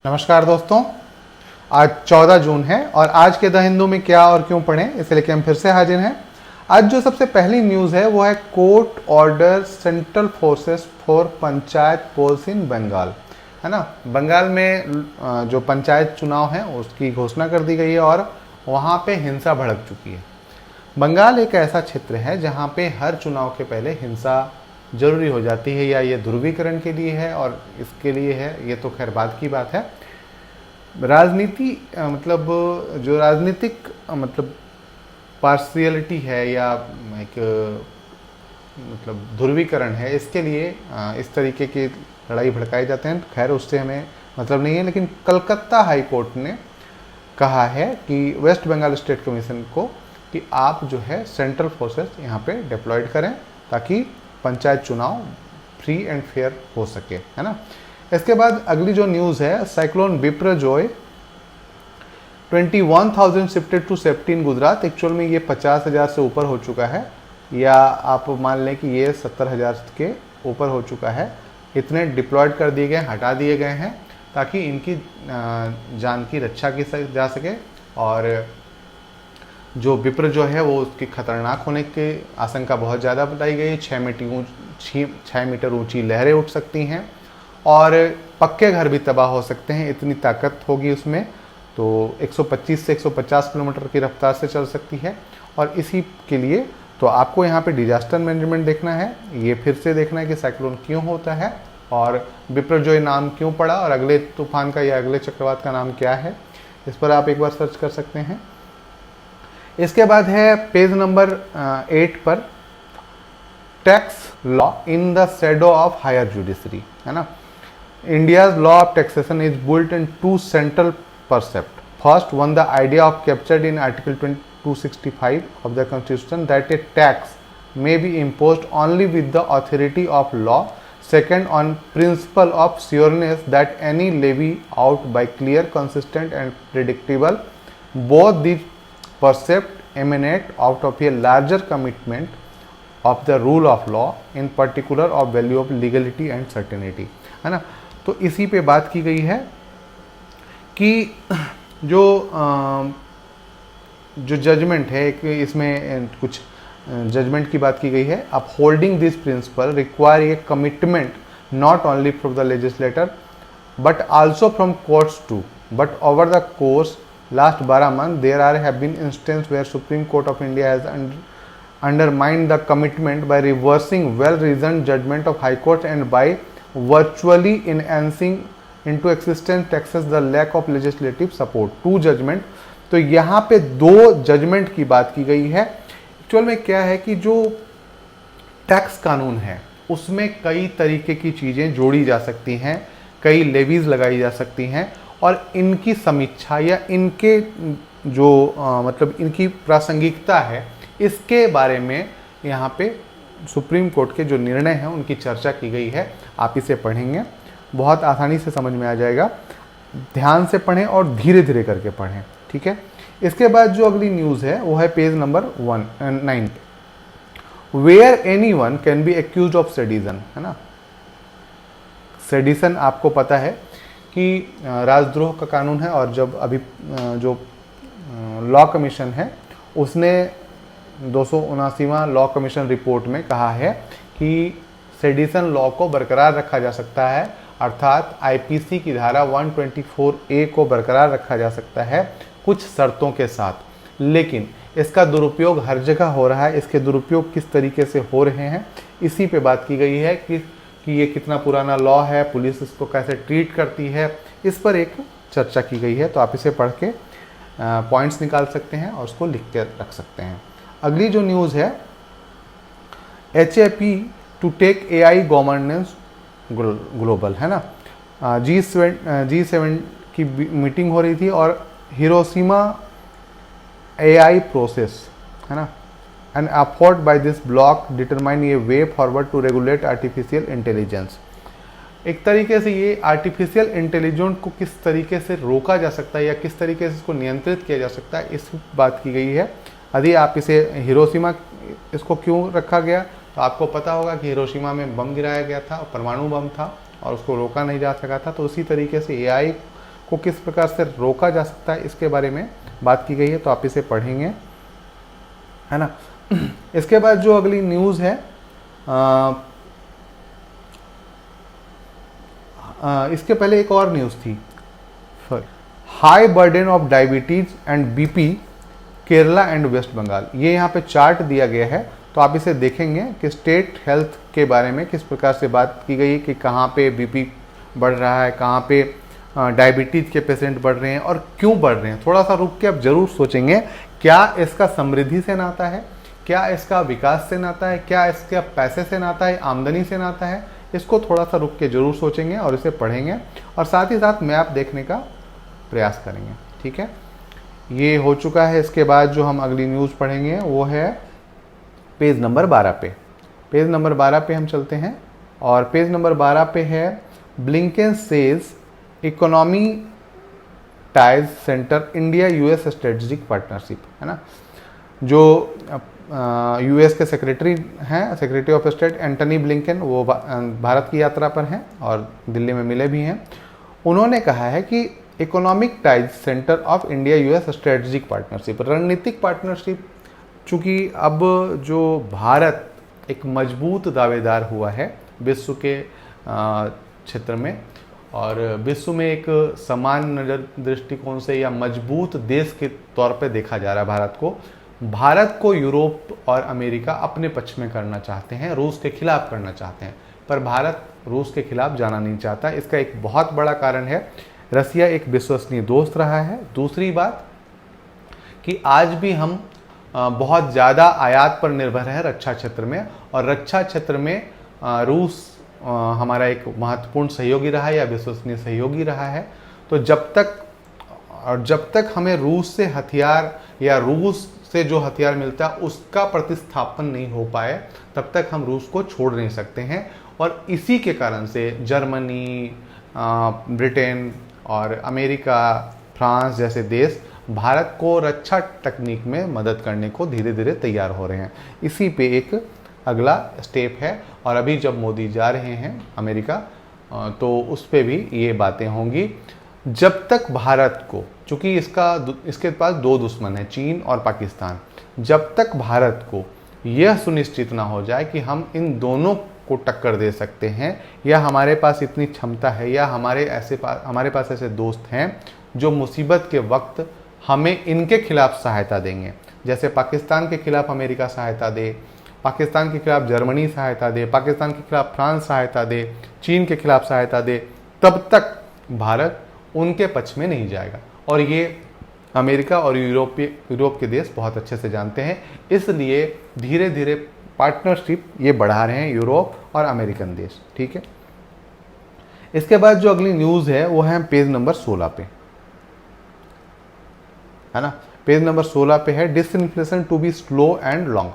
नमस्कार दोस्तों, आज 14 जून है और आज के द हिंदू में क्या और क्यों पढ़ें इसे लेकर हम फिर से हाजिर हैं। आज जो सबसे पहली न्यूज़ है वो है court order central forces for panchayat polls in Bengal, है ना। बंगाल में जो पंचायत चुनाव है उसकी घोषणा कर दी गई है और वहाँ पे हिंसा भड़क चुकी है। बंगाल एक ऐसा क्षेत्र है जहाँ पे हर चुनाव के पहले हिंसा जरूरी हो जाती है, या ये ध्रुवीकरण के लिए है और इसके लिए है, ये तो खैर बाद की बात है। राजनीति मतलब जो राजनीतिक मतलब पार्शियलिटी है या एक मतलब ध्रुवीकरण है, इसके लिए इस तरीके की लड़ाई भड़काए जाते हैं। खैर उससे हमें मतलब नहीं है, लेकिन कलकत्ता हाई कोर्ट ने कहा है कि वेस्ट बंगाल स्टेट कमीशन को कि आप जो है सेंट्रल फोर्सेस यहाँ पे डिप्लॉयड करें ताकि पंचायत चुनाव फ्री एंड फेयर हो सके, है ना। इसके बाद अगली जो न्यूज़ है, cyclone Biparjoy 21,000 shifted to safety in Gujarat. Actual में ये 50,000 से ऊपर हो चुका है, या आप मान लें कि ये 70,000 के ऊपर हो चुका है। इतने डिप्लॉयड कर दिए गए, हटा दिए गए हैं ताकि इनकी जान की रक्षा की जा सके। और जो विप्र जो है वो उसकी खतरनाक होने की आशंका बहुत ज़्यादा बताई गई है। 6 मीटर ऊंची लहरें उठ सकती हैं और पक्के घर भी तबाह हो सकते हैं, इतनी ताकत होगी उसमें। तो 125 से 150 किलोमीटर की रफ्तार से चल सकती है। और इसी के लिए तो आपको यहाँ पे डिजास्टर मैनेजमेंट देखना है, ये फिर से देखना है कि साइक्लोन क्यों होता है और बिपरजॉय नाम क्यों पड़ा और अगले तूफान का या अगले चक्रवात का नाम क्या है, इस पर आप एक बार सर्च कर सकते हैं। इसके बाद है पेज नंबर 8 पर tax law in the shadow of higher judiciary, है ना। India's law of taxation is built in two central precept. First one the idea of captured in article 265 of the constitution that a tax may be imposed only with the authority of law. Second, on principle of sureness that any levy out by clear, consistent and predictable. Both these percept emanate out of a larger commitment of the rule of law, in particular of value of legality and certainty, है ना। तो इसी पे बात की गई है कि जो जजमेंट है, इसमें कुछ जजमेंट की बात की गई है। Upholding this principle require a commitment not only from the legislator but also from courts too. But over the course last 12 months there have been instances where Supreme Court of India has undermined the commitment by reversing well-reasoned judgment of High Court and by virtually enhancing into existence taxes the lack of legislative support to judgment। तो यहाँ पे 2 judgement की बात की गई है। Actual में क्या है कि जो टैक्स कानून है उसमें कई तरीके की चीज़ें जोड़ी जा सकती हैं, कई लेवीज लगाई जा सकती हैं और इनकी समीक्षा या इनके जो मतलब इनकी प्रासंगिकता है, इसके बारे में यहाँ पे सुप्रीम कोर्ट के जो निर्णय हैं उनकी चर्चा की गई है। आप इसे पढ़ेंगे, बहुत आसानी से समझ में आ जाएगा। ध्यान से पढ़ें और धीरे धीरे करके पढ़ें, ठीक है। इसके बाद जो अगली न्यूज़ है वो है page number 9 where anyone can be accuse of sedition, है ना। सेडिशन आपको पता है कि राजद्रोह का कानून है और जब अभी जो लॉ कमीशन है उसने 279वां लॉ कमीशन रिपोर्ट में कहा है कि सेडिशन लॉ को बरकरार रखा जा सकता है, अर्थात आईपीसी की धारा 124A को बरकरार रखा जा सकता है कुछ शर्तों के साथ। लेकिन इसका दुरुपयोग हर जगह हो रहा है। इसके दुरुपयोग किस तरीके से हो रहे हैं इसी पे बात की गई है कि ये कितना पुराना लॉ है, पुलिस इसको कैसे ट्रीट करती है, इस पर एक चर्चा की गई है। तो आप इसे पढ़ के पॉइंट्स निकाल सकते हैं और उसको लिख के रख सकते हैं। अगली जो न्यूज़ है, HAP to take AI governance global, है ना। G7 की मीटिंग हो रही थी और हिरोशिमा AI प्रोसेस, है ना, an effort by this bloc determine a way forward to regulate artificial intelligence। एक तरीके से ये आर्टिफिशियल इंटेलिजेंस को किस तरीके से रोका जा सकता है या किस तरीके से इसको नियंत्रित किया जा सकता है, इस बात की गई है। यदि आप इसे हिरोशिमा इसको क्यों रखा गया, तो आपको पता होगा कि हिरोशिमा में बम गिराया गया था, परमाणु बम था और उसको रोका नहीं जा सका था। तो उसी तरीके से AI को किस प्रकार से रोका जा सकता है इसके बारे में बात की गई है, तो आप इसे पढ़ेंगे, है ना। इसके बाद जो अगली न्यूज़ है, इसके पहले एक और न्यूज़ थी, high burden of diabetes and BP Kerala and West Bengal. ये यहाँ पे चार्ट दिया गया है, तो आप इसे देखेंगे कि स्टेट हेल्थ के बारे में किस प्रकार से बात की गई है कि कहाँ पे बीपी बढ़ रहा है, कहाँ पे डायबिटीज़ के पेशेंट बढ़ रहे हैं और क्यों बढ़ रहे हैं। थोड़ा सा रुक के आप जरूर सोचेंगे, क्या इसका समृद्धि से नाता है, क्या इसका विकास से नाता है, क्या इसका पैसे से नाता है, आमदनी से नाता है। इसको थोड़ा सा रुक के जरूर सोचेंगे और इसे पढ़ेंगे और साथ ही साथ मैप देखने का प्रयास करेंगे, ठीक है। ये हो चुका है। इसके बाद जो हम अगली न्यूज़ पढ़ेंगे वो है पेज नंबर 12 पे। पेज नंबर 12 पे हम चलते हैं और पेज नंबर 12 पे है Blinken says economy ties centre India US strategic partnership, है ना। जो यूएस के सेक्रेटरी हैं, secretary of state Antony Blinken, वो भारत की यात्रा पर हैं और दिल्ली में मिले भी हैं। उन्होंने कहा है कि economic ties centre of India US strategic partnership, रणनीतिक पार्टनरशिप, चूँकि अब जो भारत एक मजबूत दावेदार हुआ है विश्व के क्षेत्र में और विश्व में एक समान नज़र दृष्टिकोण से या मजबूत देश के तौर पे देखा जा रहा है भारत को यूरोप और अमेरिका अपने पक्ष में करना चाहते हैं, रूस के खिलाफ करना चाहते हैं, पर भारत रूस के खिलाफ जाना नहीं चाहता। इसका एक बहुत बड़ा कारण है रसिया एक विश्वसनीय दोस्त रहा है। दूसरी बात कि आज भी हम बहुत ज़्यादा आयात पर निर्भर है रक्षा क्षेत्र में, और रक्षा क्षेत्र में रूस हमारा एक महत्वपूर्ण सहयोगी रहा है या विश्वसनीय सहयोगी रहा है। तो जब तक हमें रूस से हथियार या रूस से जो हथियार मिलता है उसका प्रतिस्थापन नहीं हो पाए, तब तक हम रूस को छोड़ नहीं सकते हैं। और इसी के कारण से जर्मनी, ब्रिटेन और अमेरिका, फ्रांस जैसे देश भारत को रक्षा तकनीक में मदद करने को धीरे धीरे तैयार हो रहे हैं। इसी पे एक अगला स्टेप है और अभी जब मोदी जा रहे हैं अमेरिका, तो उस पे भी ये बातें होंगी। जब तक भारत को, चूँकि इसके पास दो दुश्मन हैं, चीन और पाकिस्तान, जब तक भारत को यह सुनिश्चित ना हो जाए कि हम इन दोनों को टक्कर दे सकते हैं या हमारे पास इतनी क्षमता है या हमारे पास ऐसे दोस्त हैं जो मुसीबत के वक्त हमें इनके खिलाफ सहायता देंगे, जैसे पाकिस्तान के खिलाफ अमेरिका सहायता दे, पाकिस्तान के खिलाफ जर्मनी सहायता दे, पाकिस्तान के खिलाफ फ्रांस सहायता दे, चीन के खिलाफ सहायता दे, तब तक भारत उनके पक्ष में नहीं जाएगा। और ये अमेरिका और यूरोप के देश बहुत अच्छे से जानते हैं, इसलिए धीरे धीरे पार्टनरशिप ये बढ़ा रहे हैं यूरोप और अमेरिकन देश, ठीक है। इसके बाद जो अगली न्यूज़ है वो है पेज नंबर 16 पे, है ना। पेज नंबर 16 पे है disinflation to be slow and long.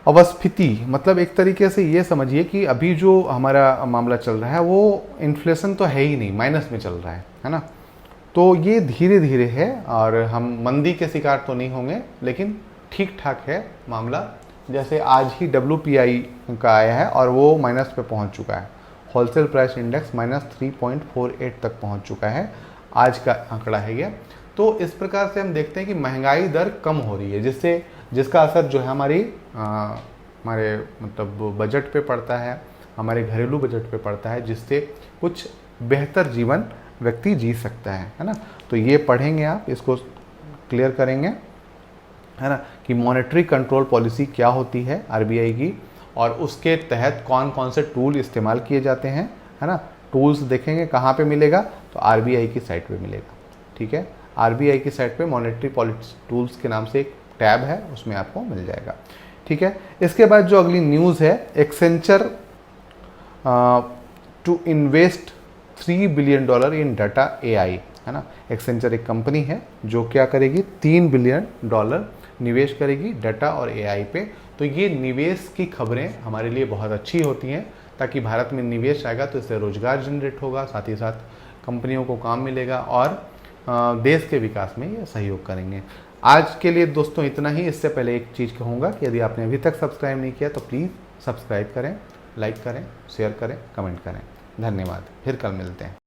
अवस्थिति मतलब एक तरीके से ये समझिए कि अभी जो हमारा मामला चल रहा है वो इन्फ्लेशन तो है ही नहीं, माइनस में चल रहा है ना। तो ये धीरे धीरे है और हम मंदी के शिकार तो नहीं होंगे, लेकिन ठीक ठाक है मामला। जैसे आज ही WPI का आया है और वो माइनस पे पहुंच चुका है, होलसेल प्राइस इंडेक्स -3.48 तक पहुंच चुका है, आज का आंकड़ा है ये। तो इस प्रकार से हम देखते हैं कि महंगाई दर कम हो रही है, जिसका असर जो है हमारे मतलब बजट पे पड़ता है, हमारे घरेलू बजट पे पड़ता है, जिससे कुछ बेहतर जीवन व्यक्ति जी सकता है ना। तो ये पढ़ेंगे आप, इसको क्लियर करेंगे, है ना, कि मॉनेटरी कंट्रोल पॉलिसी क्या होती है RBI की और उसके तहत कौन कौन से टूल इस्तेमाल किए जाते हैं, है ना। टूल्स देखेंगे कहाँ पे मिलेगा, तो RBI की साइट पे मिलेगा, ठीक है। RBI की साइट पे मॉनेटरी पॉलिसी टूल्स के नाम से एक टैब है, उसमें आपको मिल जाएगा, ठीक है। इसके बाद जो अगली न्यूज़ है, Accenture to invest $3 billion in data AI, है ना। एक्सेंचर एक कंपनी है जो क्या करेगी, $3 बिलियन निवेश करेगी डाटा और AI पे। तो ये निवेश की खबरें हमारे लिए बहुत अच्छी होती हैं, ताकि भारत में निवेश आएगा तो इससे रोजगार जनरेट होगा, साथ ही साथ कंपनियों को काम मिलेगा और देश के विकास में ये सहयोग करेंगे। आज के लिए दोस्तों इतना ही। इससे पहले एक चीज़ कहूँगा कि यदि आपने अभी तक सब्सक्राइब नहीं किया तो प्लीज़ सब्सक्राइब करें, लाइक करें, शेयर करें, कमेंट करें। धन्यवाद, फिर कल मिलते हैं।